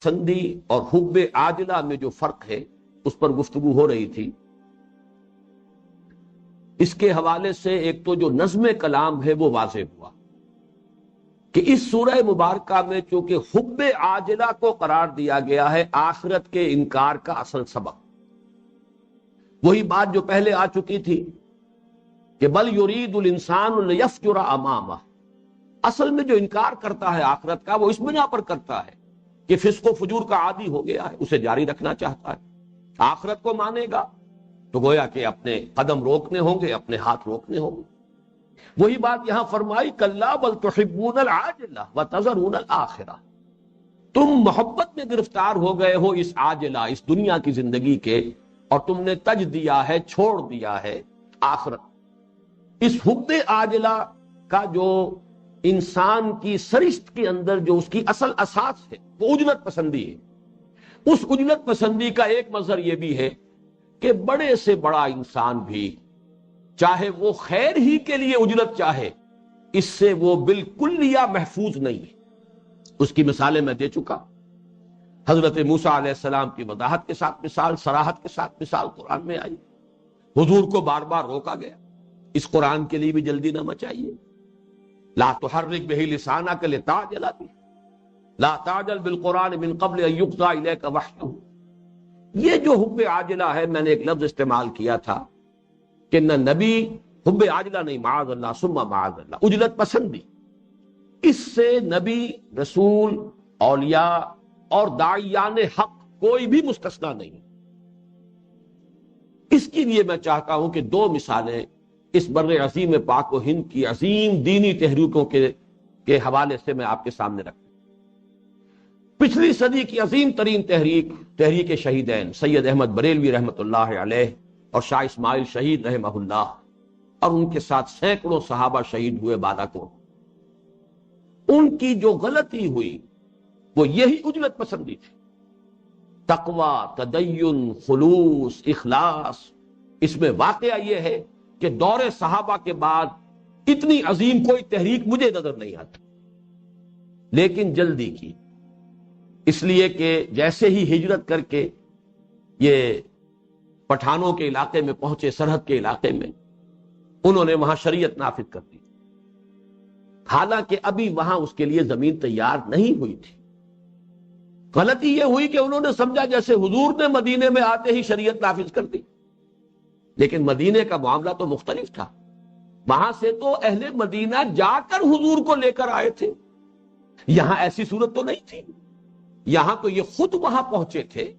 پسندی اور حب عاجلہ میں جو فرق ہے اس پر گفتگو ہو رہی تھی۔ اس کے حوالے سے ایک تو جو نظم کلام ہے وہ واضح ہوا کہ اس سورہ مبارکہ میں چونکہ حب عاجلہ کو قرار دیا گیا ہے آخرت کے انکار کا اصل سبب، وہی بات جو پہلے آ چکی تھی کہ بل یرید الانسان لیفجر امامہ، اصل میں جو انکار کرتا ہے آخرت کا وہ اس بنا پر کرتا ہے کہ فسق و فجور کا عادی ہو گیا ہے، اسے جاری رکھنا چاہتا ہے۔ آخرت کو مانے گا تو گویا کہ اپنے قدم روکنے ہوں گے، اپنے ہاتھ روکنے ہوں گے۔ وہی بات یہاں فرمائی کلا بل تحبون العاجلہ وتذرون الآخرہ، تم محبت میں گرفتار ہو گئے ہو اس عاجلہ، اس دنیا کی زندگی کے، اور تم نے تج دیا ہے، چھوڑ دیا ہے آخرت۔ اس حب عاجلہ کا جو انسان کی سرشت کے اندر جو اس کی اصل اساس ہے وہ اجلت پسندی ہے۔ اس اجلت پسندی کا ایک مظہر یہ بھی ہے کہ بڑے سے بڑا انسان بھی چاہے وہ خیر ہی کے لیے اجلت چاہے، اس سے وہ بالکلیہ محفوظ نہیں ہے۔ اس کی مثالیں میں دے چکا، حضرت موسیٰ علیہ السلام کی وضاحت کے ساتھ مثال، صراحت کے ساتھ مثال قرآن میں آئی، حضور کو بار بار روکا گیا۔ اس قرآن کے لیے بھی جلدی نہ مچائیے، لا تحرک بہ لسانک لتعجل بہ، لا تعجل بالقرآن من قبل ان یقضی الیک وحیہ۔ یہ جو حب عاجلہ ہے، میں نے ایک لفظ استعمال کیا تھا کہ نہ نبی، حب عاجلہ نہیں، معاذ اللہ ثم معاذ اللہ، اجلت پسندی، اس سے نبی، رسول، اولیاء اور داعیان حق کوئی بھی مستثنی نہیں۔ اس کے لیے میں چاہتا ہوں کہ دو مثالیں اس بر عظیم پاک و ہند کی عظیم دینی تحریکوں کے حوالے سے میں آپ کے سامنے رکھوں۔ پچھلی صدی کی عظیم ترین تحریک شہیدین سید احمد بریلوی رحمۃ اللہ علیہ اور شاہ اسماعیل شہید رحمہ اللہ، اور ان کے ساتھ سینکڑوں صحابہ شہید ہوئے بالاکوٹ، ان کی جو غلطی ہوئی وہ یہی اجلت پسندی تھی۔ تقوی، تدین، خلوص، اخلاص، اس میں واقعہ یہ ہے کہ دور صحابہ کے بعد اتنی عظیم کوئی تحریک مجھے نظر نہیں آتی، لیکن جلدی کی، اس لیے کہ جیسے ہی ہجرت کر کے یہ پٹھانوں کے علاقے میں پہنچے، سرحد کے علاقے میں، انہوں نے وہاں شریعت نافذ کر دی، حالانکہ ابھی وہاں اس کے لیے زمین تیار نہیں ہوئی تھی۔ غلطی یہ ہوئی کہ انہوں نے سمجھا جیسے حضور نے مدینے میں آتے ہی شریعت نافذ کر دی، لیکن مدینے کا معاملہ تو مختلف تھا۔ وہاں سے تو اہل مدینہ جا کر حضور کو لے کر آئے تھے، یہاں ایسی صورت تو نہیں تھی، یہاں تو یہ خود وہاں پہنچے تھے،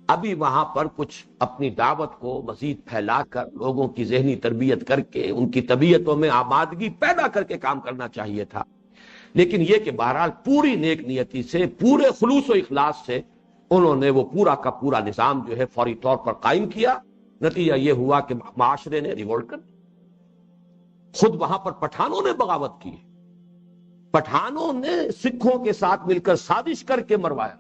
ابھی وہاں پر کچھ اپنی دعوت کو مزید پھیلا کر، لوگوں کی ذہنی تربیت کر کے، ان کی طبیعتوں میں آبادگی پیدا کر کے کام کرنا چاہیے تھا۔ لیکن یہ کہ بہرحال پوری نیک نیتی سے، پورے خلوص و اخلاص سے انہوں نے وہ پورا کا پورا نظام جو ہے فوری طور پر قائم کیا۔ نتیجہ یہ ہوا کہ معاشرے نے ریوولٹ کر دیا، خود وہاں پر پٹھانوں نے بغاوت کی، پٹھانوں نے سکھوں کے ساتھ مل کر سازش کر کے مروایا۔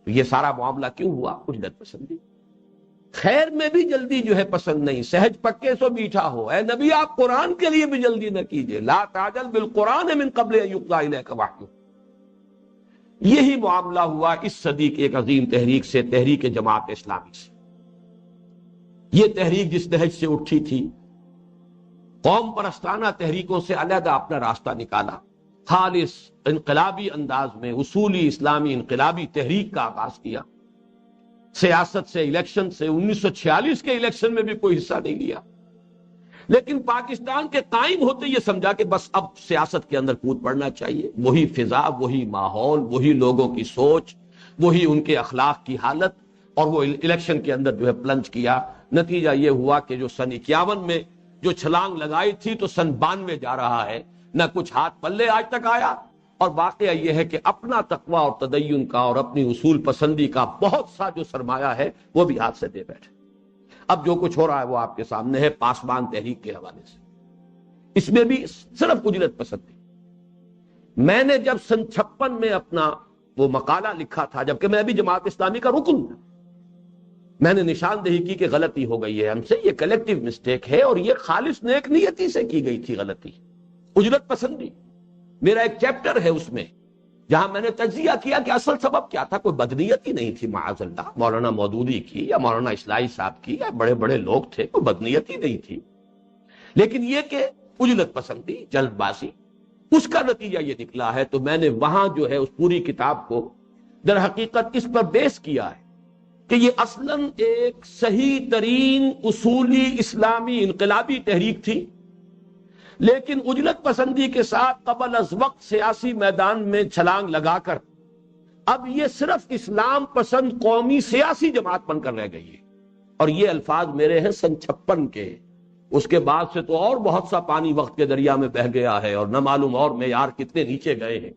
تو یہ سارا معاملہ کیوں ہوا؟ اجلت پسندی۔ خیر میں بھی جلدی جو ہے پسند نہیں، سہج پکے سو میٹھا ہو، اے نبی آپ قرآن کے لیے بھی جلدی نہ کیجیے، لا تعجل بالقرآن من قبل ان یقضی الیک وحیہ۔ یہی معاملہ ہوا اس صدی کی ایک عظیم تحریک سے، تحریک جماعت اسلامی سے۔ یہ تحریک جس نہج سے اٹھی تھی، قوم پرستانہ تحریکوں سے علیحدہ اپنا راستہ نکالا، خالص انقلابی انداز میں اصولی اسلامی انقلابی تحریک کا آغاز کیا، سیاست سے، الیکشن سے، 1946 کے الیکشن میں بھی کوئی حصہ نہیں لیا، لیکن پاکستان کے قائم ہوتے یہ سمجھا کہ بس اب سیاست کے اندر کود پڑنا چاہیے، وہی فضا، وہی ماحول، وہی لوگوں کی سوچ، وہی ان کے اخلاق کی حالت، اور وہ الیکشن کے اندر جو ہے پلنج کیا۔ نتیجہ یہ ہوا کہ جو سن 51 میں جو چھلانگ لگائی تھی تو سن 92 جا رہا ہے، نہ کچھ ہاتھ پلے آج تک آیا، اور واقعہ یہ ہے کہ اپنا تقوی اور تدین کا اور اپنی اصول پسندی کا بہت سا جو سرمایہ ہے وہ بھی ہاتھ سے دے بیٹھے۔ اب جو کچھ ہو رہا ہے وہ آپ کے سامنے ہے پاسبان تحریک کے حوالے سے، اس میں بھی صرف اجلت پسندی۔ میں نے جب سن 56 میں اپنا وہ مقالہ لکھا تھا، جبکہ میں بھی جماعت اسلامی کا رکن تھا، میں نے نشاندہی کی کہ غلطی ہو گئی ہے ہم سے، یہ کلیکٹیو مسٹیک ہے، اور یہ خالص نیک نیتی سے کی گئی تھی غلطی، اجلت پسندی۔ میرا ایک چیپٹر ہے اس میں جہاں میں نے تجزیہ کیا کہ اصل سبب کیا تھا، کوئی بدنیتی نہیں تھی معاذ اللہ، مولانا مودودی کی یا مولانا اصلاحی صاحب کی یا بڑے بڑے لوگ تھے، کوئی بدنیتی نہیں تھی، لیکن یہ کہ عجلت پسندی، جلد بازی، اس کا نتیجہ یہ نکلا ہے۔ تو میں نے وہاں جو ہے اس پوری کتاب کو در حقیقت اس پر بیس کیا ہے کہ یہ اصلاً ایک صحیح ترین اصولی اسلامی انقلابی تحریک تھی، لیکن عجلت پسندی کے ساتھ قبل از وقت سیاسی میدان میں چھلانگ لگا کر اب یہ صرف اسلام پسند قومی سیاسی جماعت بن کر رہ گئی ہے۔ اور یہ الفاظ میرے ہیں سن 56 کے، اس کے بعد سے تو اور بہت سا پانی وقت کے دریا میں بہہ گیا ہے اور نہ معلوم اور معیار کتنے نیچے گئے ہیں،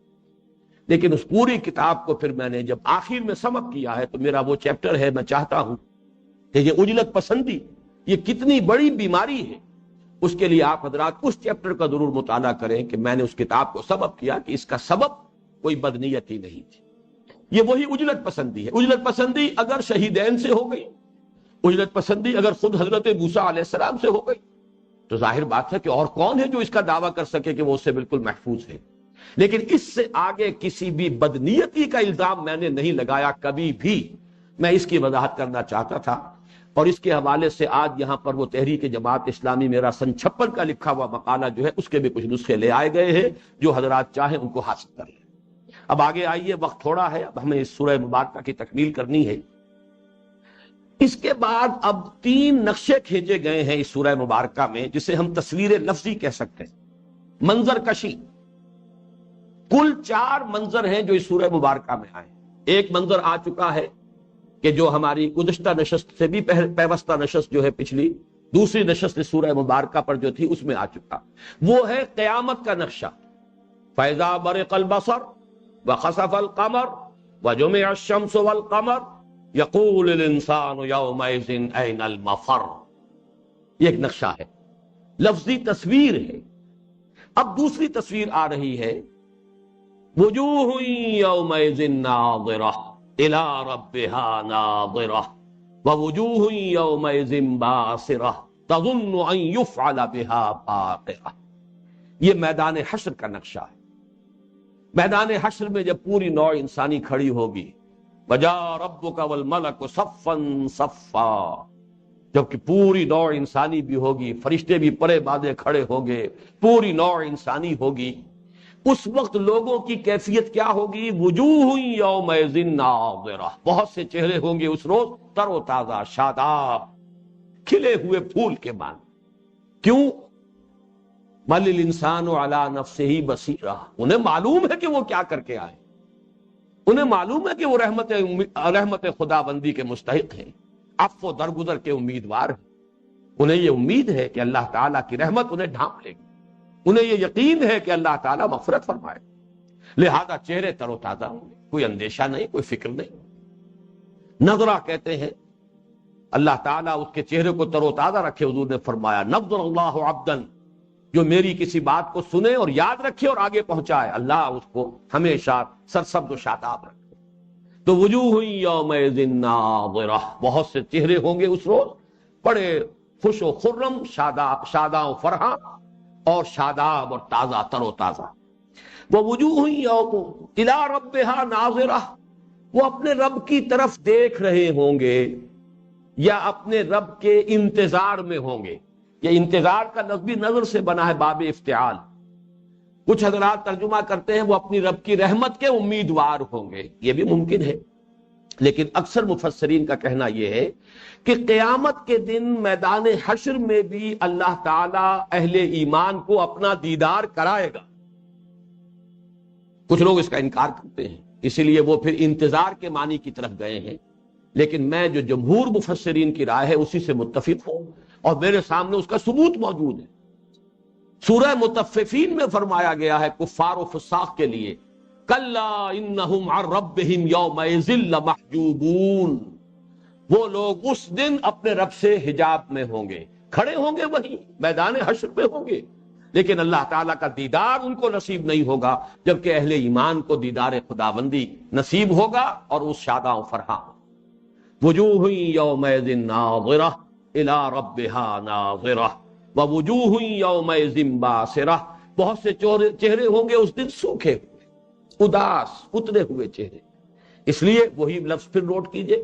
لیکن اس پوری کتاب کو پھر میں نے جب آخر میں سم اپ کیا ہے تو میرا وہ چیپٹر ہے، میں چاہتا ہوں کہ یہ عجلت پسندی یہ کتنی بڑی بیماری ہے، اس کے لیے آپ حضرات اس چیپٹر کا ضرور مطالعہ کریں کہ میں نے اس کتاب کو سم اپ کیا کہ اس کا سبب کوئی بدنیتی نہیں تھی، یہ وہی عجلت پسندی ہے۔ عجلت پسندی اگر شہیدین سے ہو گئی، عجلت پسندی اگر خود حضرت موسیٰ علیہ السلام سے ہو گئی، تو ظاہر بات ہے کہ اور کون ہے جو اس کا دعویٰ کر سکے کہ وہ اس سے بالکل محفوظ ہے۔ لیکن اس سے آگے کسی بھی بدنیتی کا الزام میں نے نہیں لگایا کبھی بھی، میں اس کی وضاحت کرنا چاہتا تھا۔ اور اس کے حوالے سے آج یہاں پر وہ تحریک جماعت اسلامی میرا سن 56 کا لکھا ہوا مقالہ جو ہے اس کے بھی کچھ نسخے لے آئے گئے ہیں، جو حضرات چاہیں ان کو حاصل کر لیں۔ اب آگے آئیے، وقت تھوڑا ہے، اب ہمیں اس سورہ مبارکہ کی تکمیل کرنی ہے۔ اس کے بعد اب 3 نقشے کھینچے گئے ہیں اس سورہ مبارکہ میں، جسے ہم تصویر لفظی کہہ سکتے ہیں، منظر کشی۔ کل 4 منظر ہیں جو اس سورہ مبارکہ میں آئے۔ ایک منظر آ چکا ہے کہ جو ہماری گزشتہ نشست سے بھی پیوستہ نشست جو ہے پچھلی دوسری نشست سورہ مبارکہ پر جو تھی اس میں آ چکا، وہ ہے قیامت کا نقشہ۔ فَإِذَا بَرِقَ الْبَصَرُ وَخَسَفَ الْقَمَرُ وَجُمِعَ الشَّمْسُ وَالْقَمَرُ يَقُولُ الْإِنسَانُ يَوْمَئِذٍ أَيْنَ الْمَفَرُّ۔ یہ ایک نقشہ ہے، لفظی تصویر ہے۔ اب دوسری تصویر آ رہی ہے، وجوہ یومئذ ناظرہ الی ربہا ناظرہ ووجوہ یومئذ باسرہ تظن ان یفعل بہا فاقرہ۔ یہ میدان حشر کا نقشہ ہے۔ میدان حشر میں جب پوری نوع انسانی کھڑی ہوگی، وجاء ربک والملک صفا صفا، جبکہ پوری نوع انسانی بھی ہوگی، فرشتے بھی پرے بادے کھڑے ہوں گے، پوری نوع انسانی ہوگی، اس وقت لوگوں کی کیفیت کیا ہوگی؟ وجوہ یومئذ ناظرہ، بہت سے چہرے ہوں گے اس روز تر و تازہ، شاداب، کھلے ہوئے پھول کے مانند۔ کیوں؟ بل الانسان علی نفسہ بصیرہ، انہیں معلوم ہے کہ وہ کیا کر کے آئے، انہیں معلوم ہے کہ وہ رحمت خداوندی کے مستحق ہیں، عفو و درگزر کے امیدوار ہیں، انہیں یہ امید ہے کہ اللہ تعالیٰ کی رحمت انہیں ڈھانپ لے گی، انہیں یہ یقین ہے کہ اللہ تعالیٰ مغفرت فرمائے، لہذا چہرے تر و تازہ ہوں گے، کوئی اندیشہ نہیں، کوئی فکر نہیں۔ نظرہ کہتے ہیں اللہ تعالیٰ اس کے چہرے کو تر و تازہ رکھے۔ حضور نے فرمایا نظر اللہ عبدا، جو میری کسی بات کو سنے اور یاد رکھے اور آگے پہنچائے، اللہ اس کو ہمیشہ سرسبز و شاداب رکھے۔ تو وجوہ یومئذ ناظرہ، بہت سے چہرے ہوں گے اس روز بڑے خوش و خرم، شاداں و فرحاں اور شاداب اور تازہ تر و تازہ۔ ووجوہ یوم الی ربہا ناظرہ، وہ اپنے رب کی طرف دیکھ رہے ہوں گے یا اپنے رب کے انتظار میں ہوں گے۔ یہ انتظار کا لفظ بھی نظر سے بنا ہے، باب افتعال۔ کچھ حضرات ترجمہ کرتے ہیں وہ اپنی رب کی رحمت کے امیدوار ہوں گے، یہ بھی ممکن ہے، لیکن اکثر مفسرین کا کہنا یہ ہے کہ قیامت کے دن میدان حشر میں بھی اللہ تعالیٰ اہل ایمان کو اپنا دیدار کرائے گا۔ کچھ لوگ اس کا انکار کرتے ہیں، اسی لیے وہ پھر انتظار کے معنی کی طرف گئے ہیں، لیکن میں جو جمہور مفسرین کی رائے ہے اسی سے متفق ہوں، اور میرے سامنے اس کا ثبوت موجود ہے۔ سورہ مطففین میں فرمایا گیا ہے کفار و فساق کے لیے، کلا انہم عن ربہم یومئذ لمحجوبون، وہ لوگ اس دن اپنے رب سے حجاب میں ہوں گے، کھڑے ہوں گے وہیں میدان حشر میں ہوں گے، لیکن اللہ تعالیٰ کا دیدار ان کو نصیب نہیں ہوگا، جبکہ اہل ایمان کو دیدار خداوندی نصیب ہوگا اور اس شاداں و فرحاں۔ وجوہ یومئذ ناظرہ الی ربہا ناظرہ ووجوہ یومئذ باسرہ، بہت سے چہرے ہوں گے اس دن سوکھے ہوئے، اداس اتنے ہوئے چہرے. اس لیے وہی لفظ پھر نوٹ کیجئے،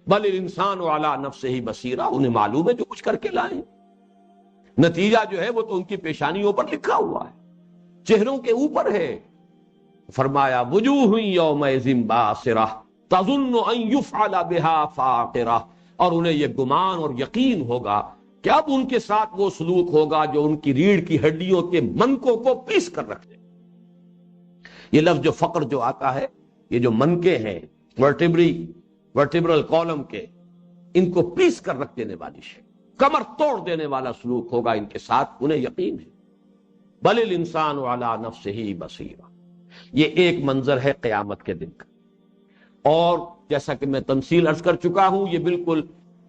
بل الانسان علی نفسہ بصیرہ، انہیں معلوم ہے جو کچھ کر کے لائے، نتیجہ جو ہے وہ تو ان کی پیشانیوں پر لکھا ہوا ہے، چہروں کے اوپر ہے. فرمایا وجوہ یومئذ باسرہ تظن ان یفعل بها فاقرہ، اور انہیں یہ گمان اور یقین ہوگا کہ اب ان کے ساتھ وہ سلوک ہوگا جو ان کی ریڑھ کی ہڈیوں کے منکوں کو پیس کر رکھ دے. یہ لفظ جو فقر جو آتا ہے، یہ جو منکے ہیں ورٹیبرل کالم کے، ان کو پیس کر رکھ دینے والی شے، کمر توڑ دینے والا سلوک ہوگا ان کے ساتھ، انہیں یقین ہے. بل الانسان علی نفسہ بصیرہ. یہ ایک منظر ہے قیامت کے دن کا، اور جیسا کہ میں تمثیل عرض کر چکا ہوں، یہ بالکل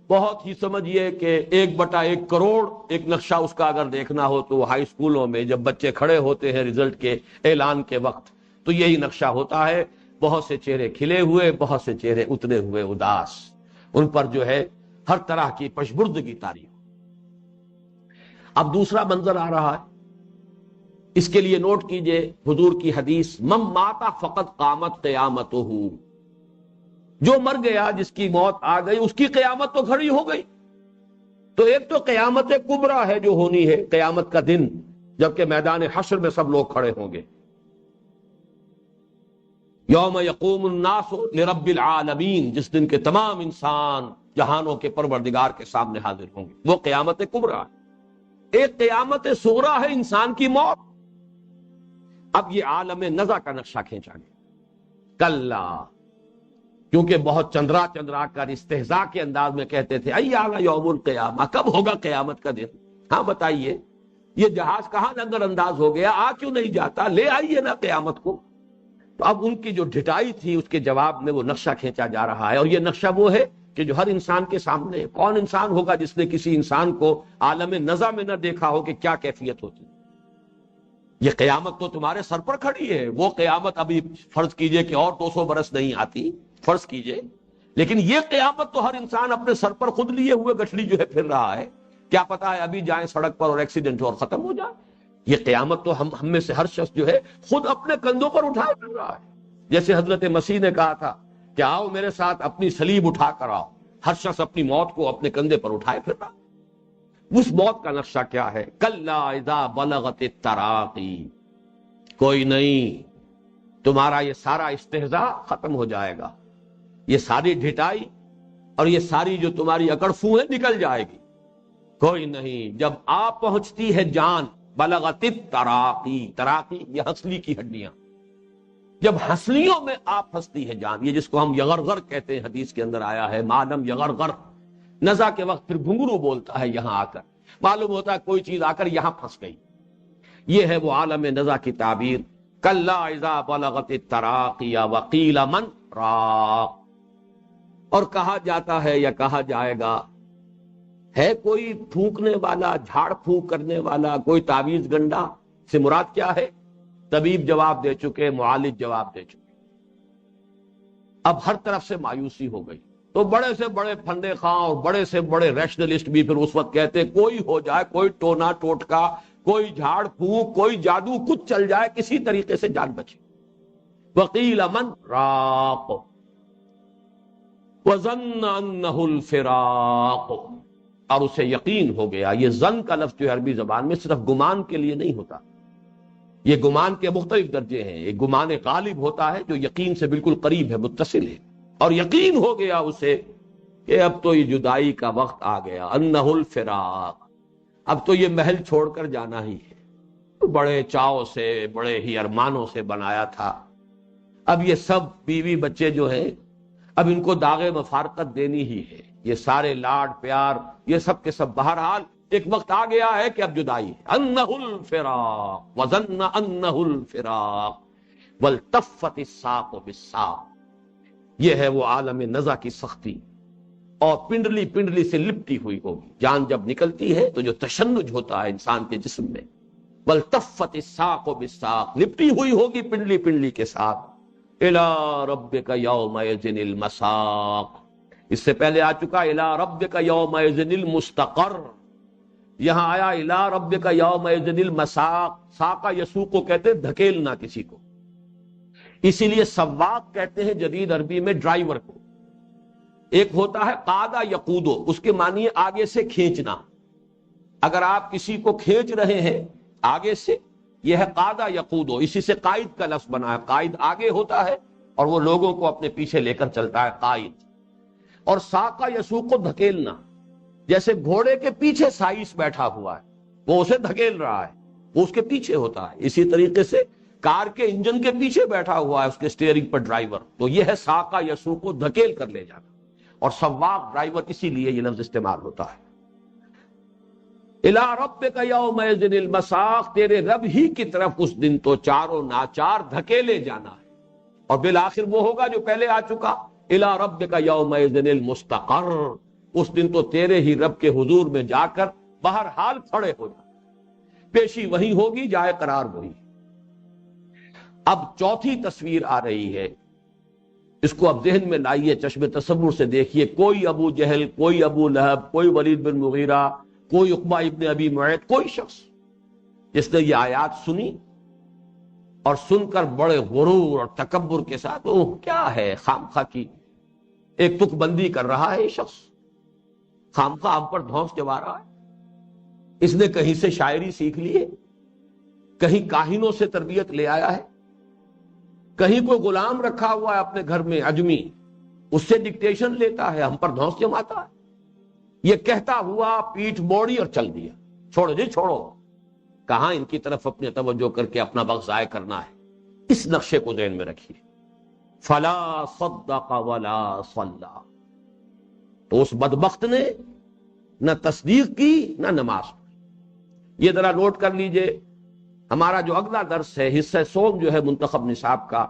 بہت ہی سمجھیے کہ 1/1 کروڑ ایک نقشہ اس کا اگر دیکھنا ہو تو ہائی اسکولوں میں جب بچے کھڑے ہوتے ہیں رزلٹ کے اعلان کے وقت تو یہی نقشہ ہوتا ہے. بہت سے چہرے کھلے ہوئے، بہت سے چہرے اترے ہوئے اداس، ان پر جو ہے ہر طرح کی پشبردگی طاری. اب دوسرا منظر آ رہا ہے، اس کے لیے نوٹ کیجئے حضور کی حدیث، من مات فقط قامت قیامتہ، جو مر گیا جس کی موت آ گئی اس کی قیامت تو کھڑی ہو گئی. تو ایک تو قیامت کبریٰ ہے جو ہونی ہے، قیامت کا دن جبکہ میدان حشر میں سب لوگ کھڑے ہوں گے. یوم یقوم الناس لرب العالمین، جس دن کے تمام انسان جہانوں کے پروردگار کے سامنے حاضر ہوں گے، وہ قیامت کبریٰ ہے. ایک قیامت صغریٰ ہے انسان کی موت. اب یہ عالم نزع کا نقشہ کھینچا گیا. کلا، کیونکہ بہت چندرا کر استہزاء کے انداز میں کہتے تھے ایان یوم القیامہ، کب ہوگا قیامت کا دن؟ ہاں بتائیے، یہ جہاز کہاں نظر انداز ہو گیا، آ کیوں نہیں جاتا، لے آئیے نا قیامت کو. تو اب ان کی جو ڈھٹائی تھی اس کے جواب میں وہ نقشہ کھینچا جا رہا ہے، اور یہ نقشہ وہ ہے کہ جو ہر انسان کے سامنے ہے. کون انسان ہوگا جس نے کسی انسان کو عالم نزع میں نہ دیکھا ہو کہ کیا کیفیت ہوتی ہے؟ یہ قیامت تو تمہارے سر پر کھڑی ہے. وہ قیامت ابھی فرض کیجئے کہ اور 200 برس نہیں آتی، فرض کیجئے، لیکن یہ قیامت تو ہر انسان اپنے سر پر خود لیے ہوئے گٹھلی جو ہے پھر رہا ہے. کیا پتا ہے ابھی جائیں سڑک پر اور ایکسیڈنٹ ہو اور ختم ہو جائے. یہ قیامت تو ہم میں سے ہر شخص جو ہے خود اپنے کندھوں پر اٹھائے پھر رہا ہے. جیسے حضرت مسیح نے کہا تھا کہ آؤ میرے ساتھ اپنی صلیب اٹھا کر آؤ، ہر شخص اپنی موت کو اپنے کندھے پر اٹھائے پھر رہا. اس موت کا نقشہ کیا ہے؟ کلا اذا بلغت التراقی، کوئی نہیں، تمہارا یہ سارا استہزاء ختم ہو جائے گا، یہ ساری ڈھٹائی اور یہ ساری جو تمہاری اکڑفو ہے نکل جائے گی. کوئی نہیں، جب آپ پہنچتی ہے جان، بلغت التراقی، تراقی یہ ہنسلی کی ہڈیاں، جب ہنسلیوں میں آپ پھنستی ہے جان، یہ جس کو ہم یغرغر کہتے ہیں، حدیث کے اندر آیا ہے مادم یغرغر، نزع کے وقت پھر گھنگرو بولتا ہے یہاں آ کر، معلوم ہوتا ہے کوئی چیز آ کر یہاں پھنس گئی. یہ ہے وہ عالم نزع کی تعبیر. کلا اذا بلغت التراقی وقیل من راق، اور کہا جاتا ہے یا کہا جائے گا، ہے کوئی پھونکنے والا، جھاڑ پھونک کرنے والا، کوئی تعویذ گنڈا؟ سے مراد کیا ہے؟ طبیب جواب دے چکے، معالج جواب دے چکے. اب ہر طرف سے مایوسی ہو گئی. تو بڑے سے بڑے پھندے خواں اور بڑے سے بڑے ریشنلسٹ بھی پھر اس وقت کہتے کوئی ہو جائے، کوئی ٹونا ٹوٹکا، کوئی جھاڑ پھونک، کوئی جادو، کچھ چل جائے، کسی طریقے سے جان بچے. وقیل من راق وظن انہ الفراق، اور اسے یقین ہو گیا. یہ ظن کا لفظ جو عربی زبان میں صرف گمان کے لیے نہیں ہوتا، یہ گمان کے مختلف درجے ہیں. ایک گمان غالب ہوتا ہے جو یقین سے بالکل قریب ہے، متصل ہے، اور یقین ہو گیا اسے کہ اب تو یہ جدائی کا وقت آ گیا. انہ الفراق، اب تو یہ محل چھوڑ کر جانا ہی ہے. بڑے چاؤ سے، بڑے ہی ارمانوں سے بنایا تھا، اب یہ سب بیوی بچے جو ہیں اب ان کو داغ مفارقت دینی ہی ہے. یہ سارے لاڈ پیار یہ سب کے سب بہرحال ایک وقت آ گیا ہے کہ اب جدائی ہے. انہ الفراق وظن انہ الفراق والتفت الساق بالساق، یہ ہے وہ عالم نزع کی سختی، اور پنڈلی پنڈلی سے لپٹی ہوئی ہوگی. جان جب نکلتی ہے تو جو تشنج ہوتا ہے انسان کے جسم میں، والتفت الساق بالساق، لپٹی ہوئی ہوگی پنڈلی پنڈلی کے ساتھ. الی ربک یومئذ المساق، اس سے پہلے آ چکا الی ربک یومئذ المستقر، یہاں آیا الی ربک یومئذ المساق. ساقہ یسوق کو کہتے دھکیلنا کسی کو. اسی لیے سواق کہتے ہیں جدید عربی میں ڈرائیور کو. ایک ہوتا ہے قادہ یقودو، اس کے معنی ہے آگے سے کھینچنا. اگر آپ کسی کو کھینچ رہے ہیں آگے سے، یہ ہے قادہ یقودو. اسی سے قائد کا لفظ بنا ہے. قائد آگے ہوتا ہے اور وہ لوگوں کو اپنے پیچھے لے کر چلتا ہے، قائد. اور ساقہ یسوق کو دھکیلنا، جیسے گھوڑے کے پیچھے سائس بیٹھا ہوا ہے، وہ اسے دھکیل رہا ہے، وہ اس کے پیچھے ہوتا ہے. اسی طریقے سے کار کے انجن کے پیچھے بیٹھا ہوا ہے اس کے سٹیئرنگ پر ڈرائیور، تو یہ ہے ساقہ یسوق کو دھکیل کر لے جانا. اور سواق ڈرائیور، اسی لیے یہ لفظ استعمال ہوتا ہے. الی ربک یومئذ المساق، تیرے رب ہی کی طرف اس دن تو چاروں ناچار دھکیلے جانا ہے. اور بالآخر وہ ہوگا جو پہلے آ چکا، الی ربک یومئذ المستقر، اس دن تو تیرے ہی رب کے حضور میں جا کر بہرحال کھڑے ہو جانا، پیشی وہی ہوگی، جائے قرار وہی. اب چوتھی تصویر آ رہی ہے، اس کو اب ذہن میں لائیے، چشم تصور سے دیکھیے. کوئی ابو جہل، کوئی ابو لہب، کوئی ولید بن مغیرہ، کوئی عقبہ ابن ابی معیط، کوئی شخص جس نے یہ آیات سنی اور سن کر بڑے غرور اور تکبر کے ساتھ، اوہ کیا ہے، خامخواہ کی ایک تک بندی کر رہا ہے یہ شخص، خامخواہ ہم پر دھونس جما رہا ہے. اس نے کہیں سے شاعری سیکھ لی ہے، کہیں کاہنوں سے تربیت لے آیا ہے، کہیں کوئی غلام رکھا ہوا ہے اپنے گھر میں عجمی، اس سے ڈکٹیشن لیتا ہے، ہم پر دھونس جماتا ہے. یہ کہتا ہوا پیٹھ موڑی اور چل دیا. چھوڑو جی چھوڑو، کہاں ان کی طرف اپنے توجہ کر کے اپنا وقت ضائع کرنا ہے. اس نقشے کو ذہن میں رکھیے. فلا صدق ولا صلی، تو اس بدبخت نے نہ تصدیق کی نہ نماز پڑھی. یہ ذرا نوٹ کر لیجئے. ہمارا جو اگلا درس ہے، حصہ سوم جو ہے منتخب نصاب کا،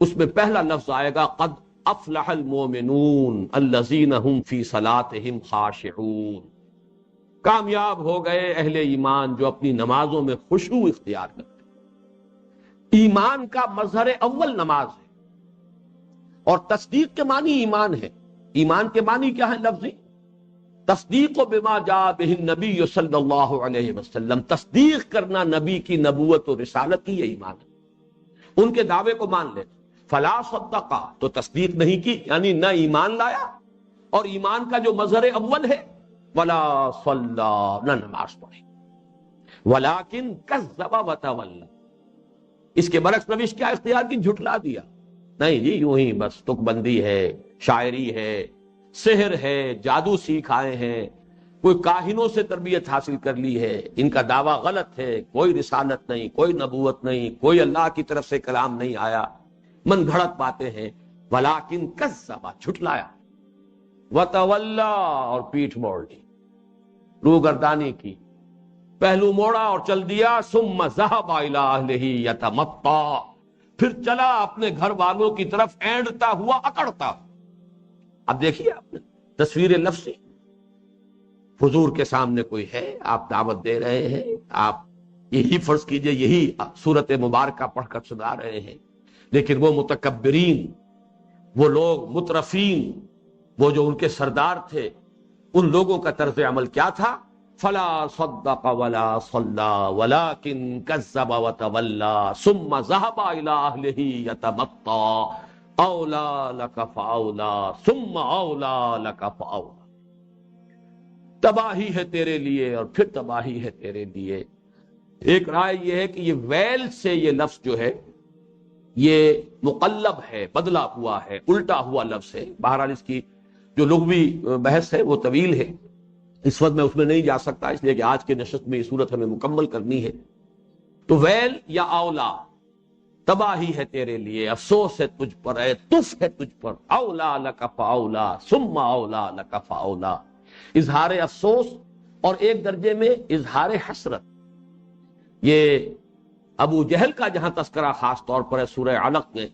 اس میں پہلا لفظ آئے گا قد افلح المؤمنون الذین هم فی صلاتهم خاشعون. کامیاب ہو گئے اہل ایمان جو اپنی نمازوں میں خشوع اختیار کرتے. ایمان کا مظہر اول نماز ہے، اور تصدیق کے معنی ایمان ہے. ایمان کے معنی کیا ہے لفظی؟ تصدیق بما جاء بہ النبی صلی اللہ علیہ وسلم، تصدیق کرنا نبی کی نبوت و رسالت کی، یہ ایمان ہے. ان کے دعوے کو مان لے. فلا صدقا، تو تصدیق نہیں کی، یعنی نہ ایمان لایا، اور ایمان کا جو مظہر اول ہے ولا صلی، نہ نماز پڑھی. ولکن کذب وتولی، اس کے برعکس روش کیا اختیار کی؟ جھٹلا دیا. نہیں جی یوں ہی بس تک بندی ہے، شاعری ہے، سحر ہے، جادو سیکھ آئے ہیں، کوئی کاہنوں سے تربیت حاصل کر لی ہے، ان کا دعویٰ غلط ہے، کوئی رسالت نہیں، کوئی نبوت نہیں، کوئی اللہ کی طرف سے کلام نہیں آیا، من گھڑت باتیں ہیں. ولیکن کذب، جھٹلایا، وتولی، اور پیٹھ موڑ لی، روگردانی کی، پہلو موڑا اور چل دیا. ثم ذهب الى اهله يتمطى، پھر چلا اپنے گھر والوں کی طرف اینڈتا ہوا، اکڑتا. اب دیکھیے آپ نے تصویر لفظی، حضور کے سامنے کوئی ہے، آپ دعوت دے رہے ہیں، آپ یہی فرض کیجئے یہی سورت مبارکہ پڑھ کر سنا رہے ہیں، لیکن وہ متکبرین، وہ لوگ مترفین، وہ جو ان کے سردار تھے، ان لوگوں کا طرز عمل کیا تھا؟ فلا صدق ولا صلی ولکن کذب وتولی ثم ذهب الى اهله يتمطى اولا لک فاولا ثم اولا لک فاولا. تباہی ہے تیرے لیے اور پھر تباہی ہے تیرے لیے. ایک رائے یہ ہے کہ یہ ویل سے یہ لفظ جو ہے یہ مقلب ہے، بدلا ہوا ہے، الٹا ہوا لفظ ہے. بہرحال اس کی جو لغوی بحث ہے وہ طویل ہے، اس وقت میں اس میں نہیں جا سکتا، اس لیے کہ آج کے نشست میں یہ صورت ہمیں مکمل کرنی ہے. تو ویل یا اولا، تباہی ہے تیرے لیے، افسوس ہے تجھ پر، اے تف ہے تجھ پر. اولا لک فاولا ثم اولا لک فاولا، اظہار افسوس اور ایک درجے میں اظہار حسرت. یہ ابو جہل کا جہاں تذکرہ خاص طور پر ہے سورہ علق میں،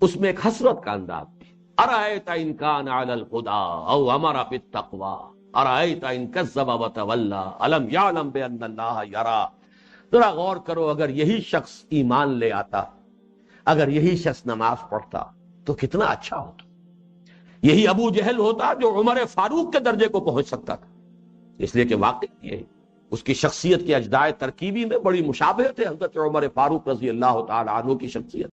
اس میں ایک حسرت کا انداز ہے. ارأیت ان کان علی الہدی او امر بالتقوی ارأیت ان کذب وتولی الم یعلم بان اللہ یری. ذرا غور کرو، اگر یہی شخص ایمان لے آتا، اگر یہی شخص نماز پڑھتا تو کتنا اچھا ہوتا. یہی ابو جہل ہوتا جو عمر فاروق کے درجے کو پہنچ سکتا تھا. اس لیے کہ واقعی یہ اس کی شخصیت کے اجزائے ترکیبی میں بڑی مشابہت ہے حضرت عمر فاروق رضی اللہ تعالی عنہ کی شخصیت.